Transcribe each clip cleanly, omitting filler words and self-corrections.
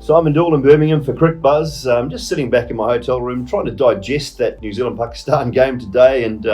Simon Doull in Birmingham for Cricket Buzz. Just sitting back in my hotel room trying to digest that New Zealand-Pakistan game today, and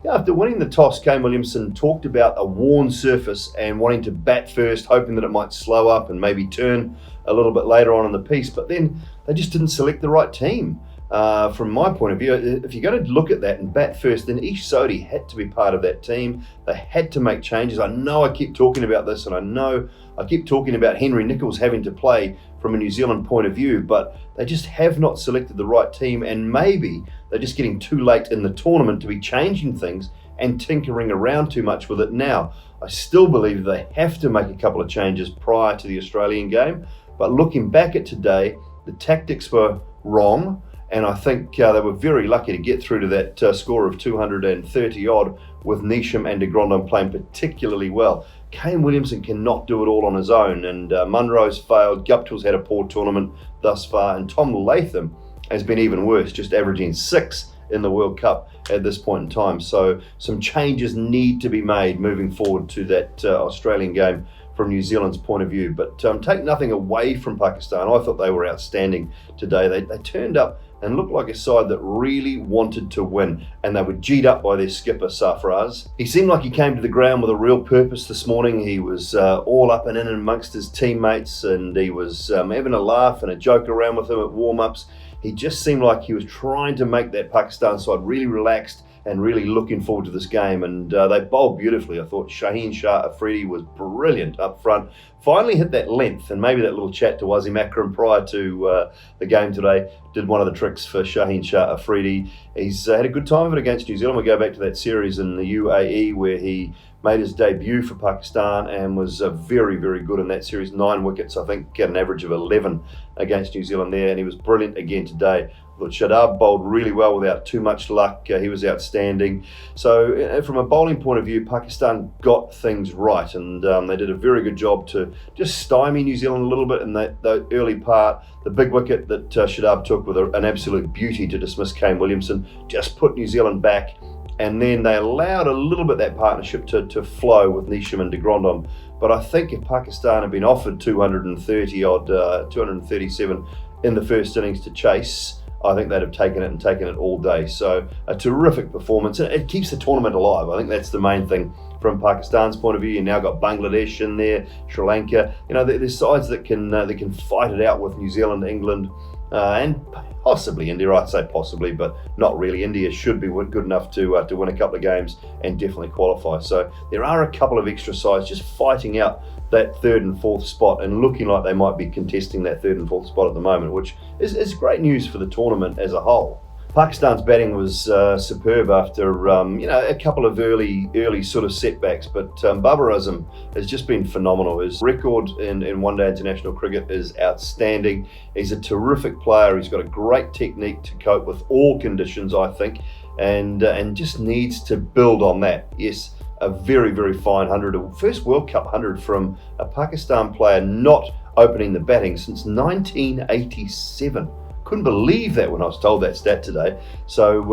after winning the toss, Kane Williamson talked about a worn surface and wanting to bat first, hoping that it might slow up and maybe turn a little bit later on in the piece, but then they just didn't select the right team. From my point of view, if you're going to look at that and bat first, then Sodhi had to be part of that team. They had to make changes. I know I keep talking about this, and I know I keep talking about Nicholls having to play from a New Zealand point of view, but they just have not selected the right team, and maybe they're just getting too late in the tournament to be changing things and tinkering around too much with it now. I still believe they have to make a couple of changes prior to the Australian game, but looking back at today, the tactics were wrong. And I think they were very lucky to get through to that score of 230 odd with Nicholls and de Grandhomme playing particularly well. Kane Williamson cannot do it all on his own, and Munro's failed. Guptill's had a poor tournament thus far, and Tom Latham has been even worse, just averaging 6 in the World Cup at this point in time. So some changes need to be made moving forward to that Australian game from New Zealand's point of view. But take nothing away from Pakistan. I thought they were outstanding today. They turned up and looked like a side that really wanted to win, and they were G'd up by their skipper Sarfaraz. He seemed like he came to the ground with a real purpose this morning. He was all up and in amongst his teammates, and he was having a laugh and a joke around with them at warm-ups. He just seemed like he was trying to make that Pakistan side really relaxed and really looking forward to this game, and they bowled beautifully. I thought Shaheen Shah Afridi was brilliant up front. Finally hit that length, and maybe that little chat to Wasim Akram prior to the game today did one of the tricks for Shaheen Shah Afridi. He's had a good time of it against New Zealand. We go back to that series in the UAE where he made his debut for Pakistan and was very, very good in that series. 9 wickets, I think, get an average of 11 against New Zealand there, and he was brilliant again today. I thought Shadab bowled really well without too much luck. He was outstanding. So from a bowling point of view, Pakistan got things right, and they did a very good job to just stymie New Zealand a little bit in that early part. The big wicket that Shadab took with an absolute beauty to dismiss Kane Williamson just put New Zealand back, and then they allowed a little bit that partnership to flow with Nicholls and de Grandhomme. But I think if Pakistan had been offered 230 odd, 237 in the first innings to chase, I think they'd have taken it all day. So a terrific performance. It keeps the tournament alive. I think that's the main thing from Pakistan's point of view. You now got Bangladesh in there, Sri Lanka. You know, there's sides that can fight it out with New Zealand, England, and possibly India. I'd say possibly, but not really. India should be good enough to win a couple of games and definitely qualify. So there are a couple of extra sides just fighting out that 3rd and 4th spot and looking like they might be contesting that 3rd and 4th spot at the moment, which is great news for the tournament as a whole. Pakistan's batting was superb after a couple of early sort of setbacks, but Babar Azam has just been phenomenal. His record in one-day international cricket is outstanding. He's a terrific player. He's got a great technique to cope with all conditions, I think, and just needs to build on that. Yes, a very, very fine 100, first World Cup 100 from a Pakistan player not opening the batting since 1987. Couldn't believe that when I was told that stat today. So,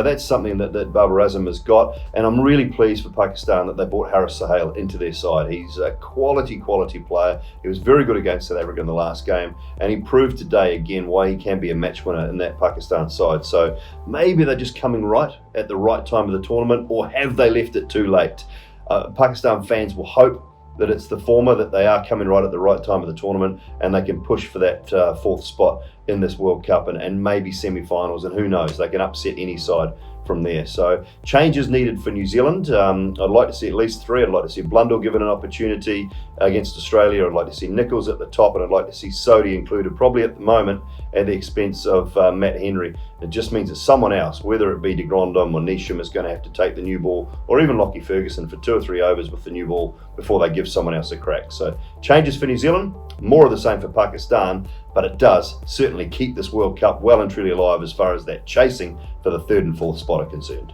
that's something that Babar Azam has got, and I'm really pleased for Pakistan that they brought Haris Sohail into their side. He's a quality player. He was very good against South Africa in the last game, and he proved today again why he can be a match winner in that Pakistan side. So maybe they're just coming right at the right time of the tournament, or have they left it too late? Pakistan fans will hope that it's the former, that they are coming right at the right time of the tournament and they can push for that 4th spot in this World Cup and maybe semi-finals, and who knows, they can upset any side from there. So changes needed for New Zealand. I'd like to see at least 3. I'd like to see Blundell given an opportunity against Australia. I'd like to see Nicholls at the top, and I'd like to see Sodhi included, probably at the moment at the expense of Matt Henry. It just means that someone else, whether it be de Grandhomme or Nicholls, is going to have to take the new ball, or even Lockie Ferguson for 2 or 3 overs with the new ball before they give someone else a crack. So changes for New Zealand, more of the same for Pakistan, but it does certainly keep this World Cup well and truly alive as far as that chasing for the 3rd and 4th spot are concerned.